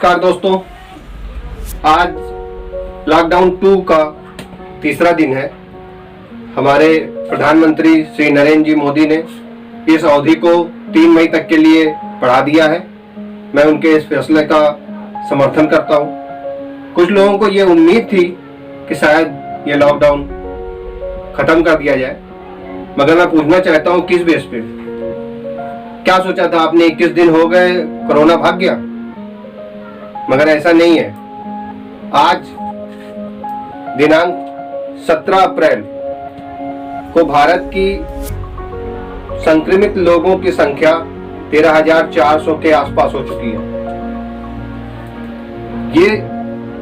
नमस्कार दोस्तों, आज लॉकडाउन 2 का तीसरा दिन है। हमारे प्रधानमंत्री श्री नरेंद्र जी मोदी ने इस अवधि को 3 मई तक के लिए बढ़ा दिया है। मैं उनके इस फैसले का समर्थन करता हूं। कुछ लोगों को ये उम्मीद थी कि शायद ये लॉकडाउन खत्म कर दिया जाए, मगर मैं पूछना चाहता हूं किस बेस पे? क्या सोचा था आपने 21 दिन हो गए कोरोना भाग गया? मगर ऐसा नहीं है। आज दिनांक 17 अप्रैल को भारत की संक्रमित लोगों की संख्या 13,400 के आसपास हो चुकी है। ये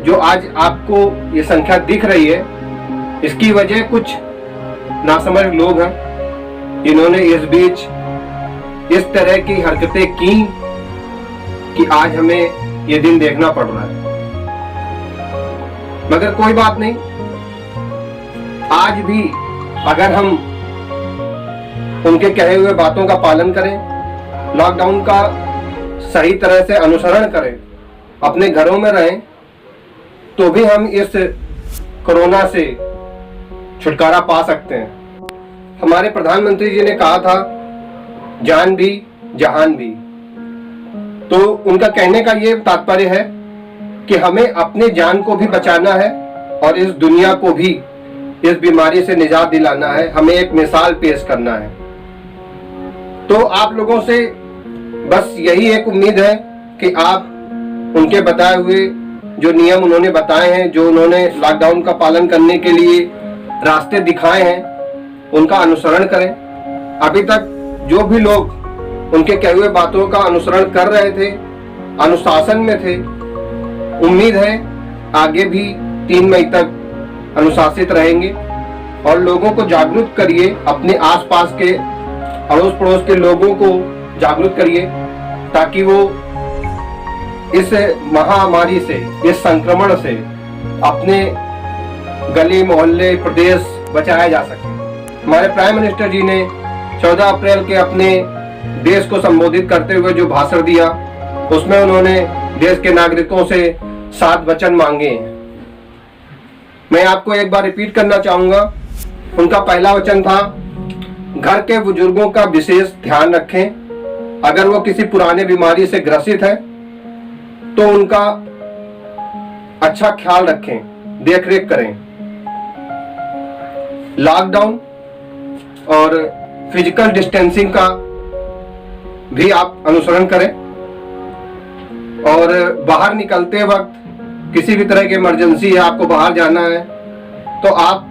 जो आज आपको ये संख्या दिख रही है, इसकी वजह कुछ नासमझ लोग हैं जिन्होंने इस बीच इस तरह की हरकतें की कि आज हमें ये दिन देखना पड़ रहा है। मगर कोई बात नहीं, आज भी अगर हम उनके कहे हुए बातों का पालन करें, लॉकडाउन का सही तरह से अनुसरण करें, अपने घरों में रहें, तो भी हम इस कोरोना से छुटकारा पा सकते हैं। हमारे प्रधानमंत्री जी ने कहा था जान भी जहान भी। तो उनका कहने का ये तात्पर्य है कि हमें अपने जान को भी बचाना है और इस दुनिया को भी इस बीमारी से निजात दिलाना है। हमें एक मिसाल पेश करना है। तो आप लोगों से बस यही एक उम्मीद है कि आप उनके बताए हुए जो नियम उन्होंने बताए हैं, जो उन्होंने लॉकडाउन का पालन करने के लिए रास्ते दिखाए हैं, उनका अनुसरण करें। अभी तक जो भी लोग उनके कहे हुए बातों का अनुसरण कर रहे थे, अनुशासन में थे, उम्मीद है आगे भी 3 मई तक अनुशासित रहेंगे। और लोगों को जागरूक करिए, अपने आसपास के अड़ोस पड़ोस के लोगों को जागरूक करिए, ताकि वो इस महामारी से, इस संक्रमण से अपने गली मोहल्ले प्रदेश बचाया जा सके। हमारे प्राइम मिनिस्टर जी ने 14 अप्रैल के अपने देश को संबोधित करते हुए जो भाषण दिया, उसमें उन्होंने देश के नागरिकों से 7 वचन मांगे हैं। मैं आपको एक बार रिपीट करना चाहूंगा। उनका पहला वचन था, घर के बुजुर्गों का विशेष ध्यान रखें। अगर वो किसी पुराने बीमारी से ग्रसित है तो उनका अच्छा ख्याल रखें, देख रेख करें। लॉकडाउन और फिजिकल डिस्टेंसिंग का भी आप अनुसरण करें। और बाहर निकलते वक्त किसी भी तरह की इमरजेंसी है, आपको बाहर जाना है, तो आप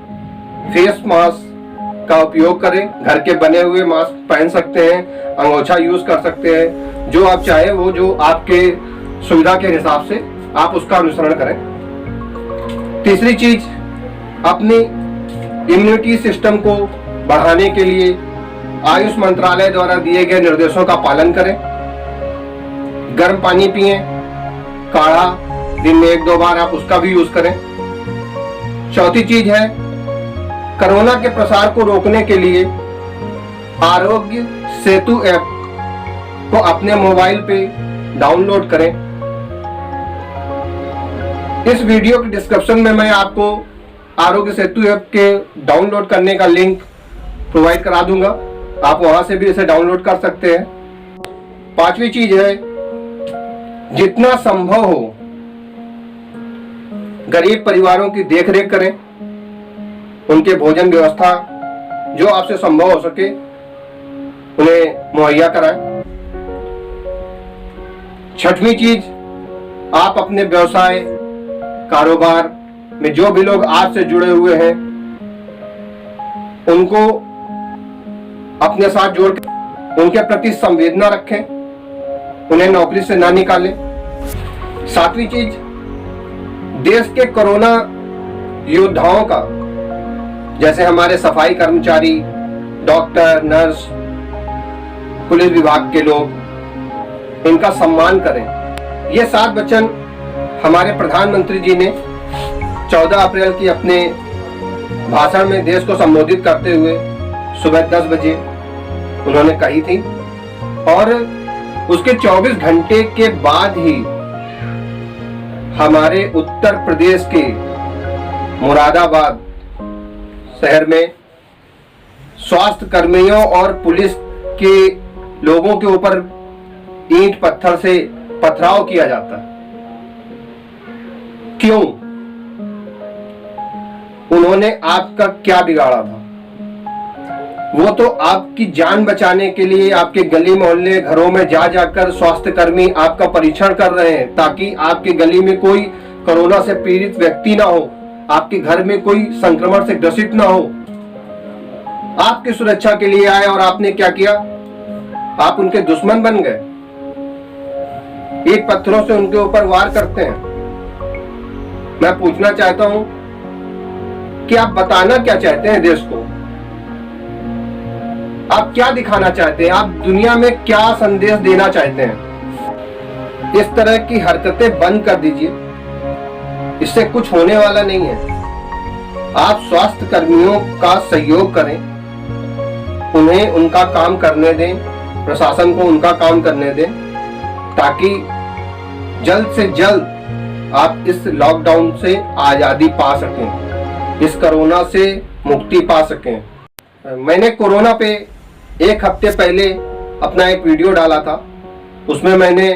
फेस मास्क का उपयोग करें। घर के बने हुए मास्क पहन सकते हैं, अंगोछा यूज कर सकते हैं, जो आप चाहे वो, जो आपके सुविधा के हिसाब से आप उसका अनुसरण करें। तीसरी चीज, अपनी इम्यूनिटी सिस्टम को बढ़ाने के लिए आयुष मंत्रालय द्वारा दिए गए निर्देशों का पालन करें। गर्म पानी पिएं, काढ़ा दिन में 1-2 बार आप उसका भी यूज करें। चौथी चीज है, कोरोना के प्रसार को रोकने के लिए आरोग्य सेतु ऐप को अपने मोबाइल पे डाउनलोड करें। इस वीडियो के डिस्क्रिप्शन में मैं आपको आरोग्य सेतु ऐप के डाउनलोड करने का लिंक प्रोवाइड करा दूंगा, आप वहां से भी इसे डाउनलोड कर सकते हैं। 5वीं चीज है, जितना संभव हो गरीब परिवारों की देखरेख करें, उनके भोजन व्यवस्था जो आपसे संभव हो सके उन्हें मुहैया कराएं। 6वीं चीज, आप अपने व्यवसाय कारोबार में जो भी लोग आपसे जुड़े हुए हैं उनको अपने साथ जोड़कर उनके प्रति संवेदना रखें, उन्हें नौकरी से ना निकालें। 7वीं चीज, देश के कोरोना योद्धाओं का, जैसे हमारे सफाई कर्मचारी, डॉक्टर, नर्स, पुलिस विभाग के लोग, इनका सम्मान करें। ये 7 वचन हमारे प्रधानमंत्री जी ने 14 अप्रैल की अपने भाषण में देश को संबोधित करते हुए सुबह 10 बजे उन्होंने कही थी। और उसके 24 घंटे के बाद ही हमारे उत्तर प्रदेश के मुरादाबाद शहर में स्वास्थ्य कर्मियों और पुलिस के लोगों के ऊपर ईंट पत्थर से पथराव किया जाता है। क्यों? उन्होंने आपका क्या बिगाड़ा था? वो तो आपकी जान बचाने के लिए आपके गली मोहल्ले घरों में जा जाकर स्वास्थ्य कर्मी आपका परीक्षण कर रहे हैं, ताकि आपके गली में कोई कोरोना से पीड़ित व्यक्ति ना हो, आपके घर में कोई संक्रमण से ग्रसित ना हो। आपकी सुरक्षा के लिए आए और आपने क्या किया? आप उनके दुश्मन बन गए। ईंट पत्थरों से उनके ऊपर वार करते हैं। मैं पूछना चाहता हूं कि आप बताना क्या चाहते हैं देश को? आप क्या दिखाना चाहते हैं? आप दुनिया में क्या संदेश देना चाहते हैं? इस तरह की हरकतें बंद कर दीजिए, इससे कुछ होने वाला नहीं है। आप स्वास्थ्य कर्मियों का सहयोग करें, उन्हें उनका काम करने दें, प्रशासन को उनका काम करने दें, ताकि जल्द से जल्द आप इस लॉकडाउन से आजादी पा सकें, इस कोरोना से मुक्ति पा सकें। मैंने कोरोना पे एक हफ्ते पहले अपना एक वीडियो डाला था। उसमें मैंने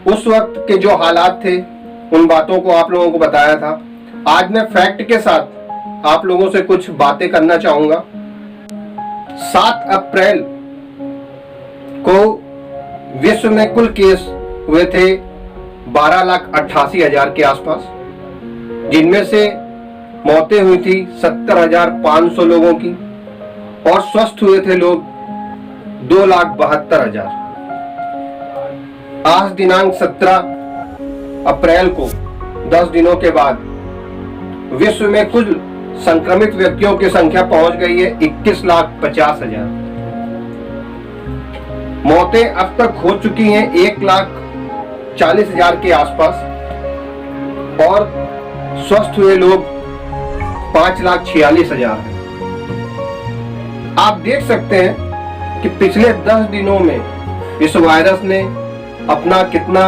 उस वक्त के जो हालात थे उन बातों को आप लोगों को बताया था। आज मैं फैक्ट के साथ आप लोगों से कुछ बातें करना चाहूंगा। 7 अप्रैल को विश्व में कुल केस हुए थे 12,88,000 के आसपास, जिनमें से मौतें हुई थी 70,500 लोगों की और स्वस्थ हुए थे लोग 2,72,000। आज दिनांक 17 अप्रैल को 10 दिनों के बाद विश्व में कुल संक्रमित व्यक्तियों की संख्या पहुंच गई है 21,50,000। मौतें अब तक हो चुकी हैं 1,40,000 के आसपास और स्वस्थ हुए लोग 5,46,000 हैं। आप देख सकते हैं कि पिछले 10 दिनों में इस वायरस ने अपना कितना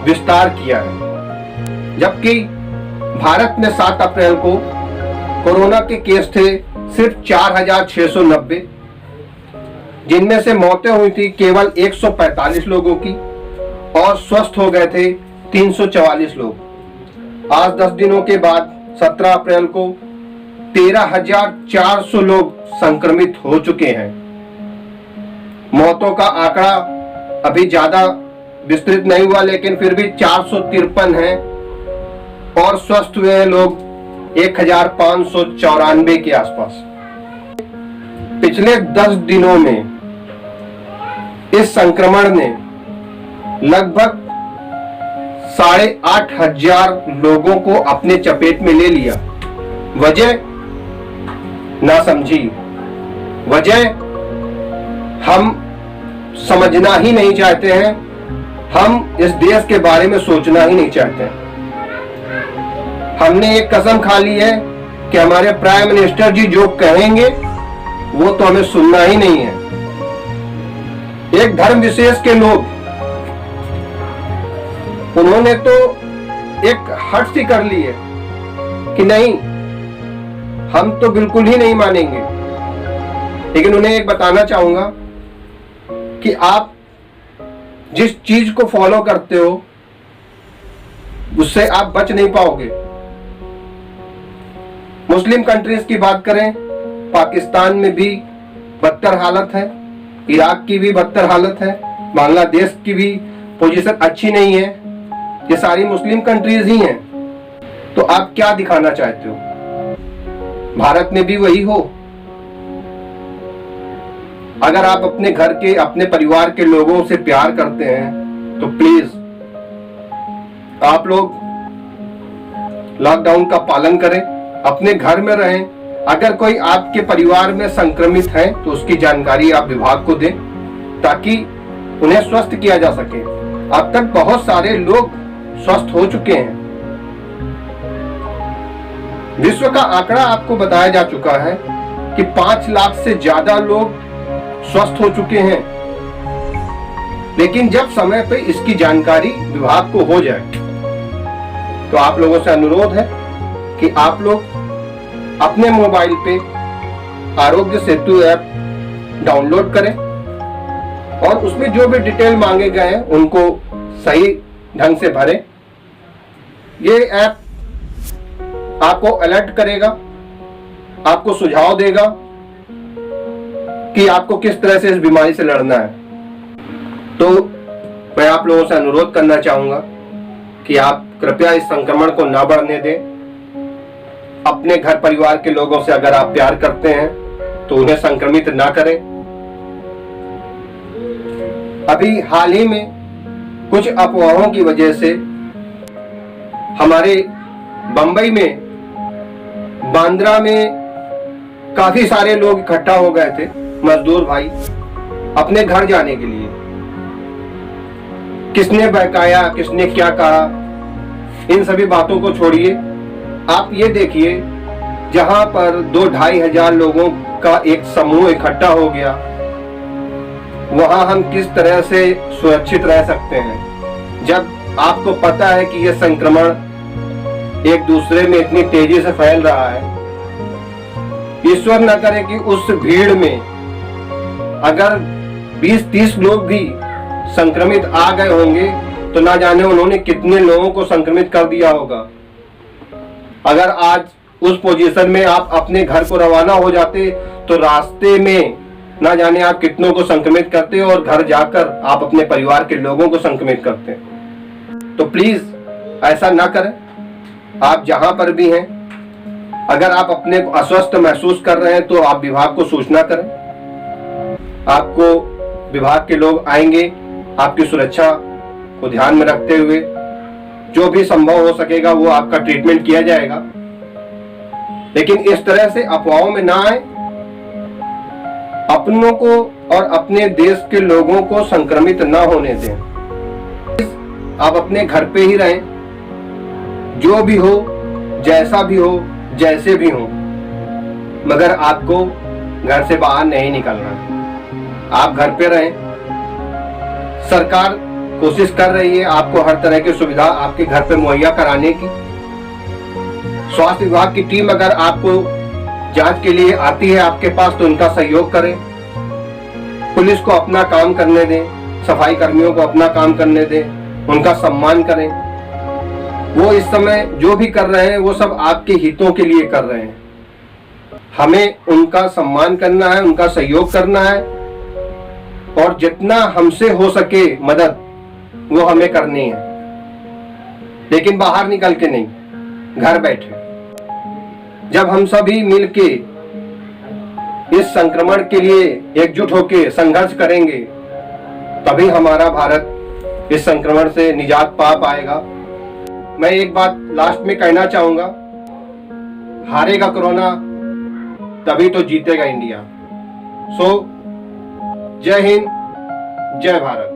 विस्तार किया है। जबकि भारत में 7 अप्रैल को कोरोना के केस थे सिर्फ 4,690, जिनमें से मौतें हुई थी केवल 145 लोगों की और स्वस्थ हो गए थे 344 लोग। आज 10 दिनों के बाद 17 अप्रैल को 13,400 लोग संक्रमित हो चुके हैं। मौतों का आंकड़ा अभी ज्यादा विस्तृत नहीं हुआ, लेकिन फिर भी 453 हैं और स्वस्थ हुए हैं लोग 1,594 के आसपास। पिछले 10 दिनों में इस संक्रमण ने लगभग 8,500 लोगों को अपने चपेट में ले लिया। वजह ना समझी, वजह हम समझना ही नहीं चाहते हैं, हम इस देश के बारे में सोचना ही नहीं चाहते हैं। हमने एक कसम खा ली है कि हमारे प्राइम मिनिस्टर जी जो कहेंगे वो तो हमें सुनना ही नहीं है। एक धर्म विशेष के लोग, उन्होंने तो एक हट सी कर ली है कि नहीं, हम तो बिल्कुल ही नहीं मानेंगे। लेकिन उन्हें एक बताना चाहूंगा कि आप जिस चीज को फॉलो करते हो उससे आप बच नहीं पाओगे। मुस्लिम कंट्रीज की बात करें, पाकिस्तान में भी बदतर हालत है, इराक की भी बदतर हालत है, बांग्लादेश की भी पोजीशन अच्छी नहीं है। ये सारी मुस्लिम कंट्रीज ही हैं। तो आप क्या दिखाना चाहते हो? भारत में भी वही हो? अगर आप अपने घर के, अपने परिवार के लोगों से प्यार करते हैं तो प्लीज आप लोग लॉकडाउन का पालन करें, अपने घर में रहें। अगर कोई आपके परिवार में संक्रमित है तो उसकी जानकारी आप विभाग को दें ताकि उन्हें स्वस्थ किया जा सके। अब तक बहुत सारे लोग स्वस्थ हो चुके हैं। विश्व का आंकड़ा आपको बताया जा चुका है कि 5 लाख से ज्यादा लोग स्वस्थ हो चुके हैं। लेकिन जब समय पे इसकी जानकारी विभाग को हो जाए तो आप लोगों से अनुरोध है कि आप लोग अपने मोबाइल पे आरोग्य सेतु ऐप डाउनलोड करें और उसमें जो भी डिटेल मांगे गए हैं उनको सही ढंग से भरें। ये ऐप आपको अलर्ट करेगा, आपको सुझाव देगा कि आपको किस तरह से इस बीमारी से लड़ना है। तो मैं आप लोगों से अनुरोध करना चाहूंगा कि आप कृपया इस संक्रमण को ना बढ़ने दें। अपने घर परिवार के लोगों से अगर आप प्यार करते हैं तो उन्हें संक्रमित ना करें। अभी हाल ही में कुछ अफवाहों की वजह से हमारे बंबई में, बांद्रा में काफी सारे लोग इकट्ठा हो गए थे, मजदूर भाई, अपने घर जाने के लिए। किसने बहकाया, किसने क्या कहा, इन सभी बातों को छोड़िए। आप ये देखिए, जहां पर 2-2.5 हजार लोगों का एक समूह इकट्ठा हो गया, वहां हम किस तरह से सुरक्षित रह सकते हैं जब आपको पता है कि यह संक्रमण एक दूसरे में इतनी तेजी से फैल रहा है। ईश्वर न करे कि उस भीड़ में अगर 20-30 लोग भी संक्रमित आ गए होंगे तो ना जाने उन्होंने कितने लोगों को संक्रमित कर दिया होगा। अगर आज उस पोजीशन में आप अपने घर को रवाना हो जाते तो रास्ते में ना जाने आप कितनों को संक्रमित करते और घर जाकर आप अपने परिवार के लोगों को संक्रमित करते। तो प्लीज ऐसा ना करें। आप जहां पर भी हैं, अगर आप अपने को अस्वस्थ महसूस कर रहे हैं तो आप विभाग को सूचना करें। आपको विभाग के लोग आएंगे, आपकी सुरक्षा को ध्यान में रखते हुए जो भी संभव हो सकेगा वो आपका ट्रीटमेंट किया जाएगा। लेकिन इस तरह से अफवाहों में ना आए, अपनों को और अपने देश के लोगों को संक्रमित ना होने दें। आप अपने घर पे ही रहें, जो भी हो, जैसा भी हो, जैसे भी हो, मगर आपको घर से बाहर नहीं निकलना। आप घर पे रहें। सरकार कोशिश कर रही है आपको हर तरह की सुविधा आपके घर पे मुहैया कराने की। स्वास्थ्य विभाग की टीम अगर आपको जांच के लिए आती है आपके पास तो उनका सहयोग करें। पुलिस को अपना काम करने दें, सफाई कर्मियों को अपना काम करने दें, उनका सम्मान करें। वो इस समय जो भी कर रहे हैं वो सब आपके हितों के लिए कर रहे हैं। हमें उनका सम्मान करना है, उनका सहयोग करना है और जितना हमसे हो सके मदद वो हमें करनी है। लेकिन बाहर निकल के नहीं, घर बैठे। जब हम सभी मिलके इस संक्रमण के लिए एकजुट होकर संघर्ष करेंगे तभी हमारा भारत इस संक्रमण से निजात पा पाएगा। मैं एक बात लास्ट में कहना चाहूंगा, हारेगा कोरोना तभी तो जीतेगा इंडिया। सो जय हिंद, जय भारत।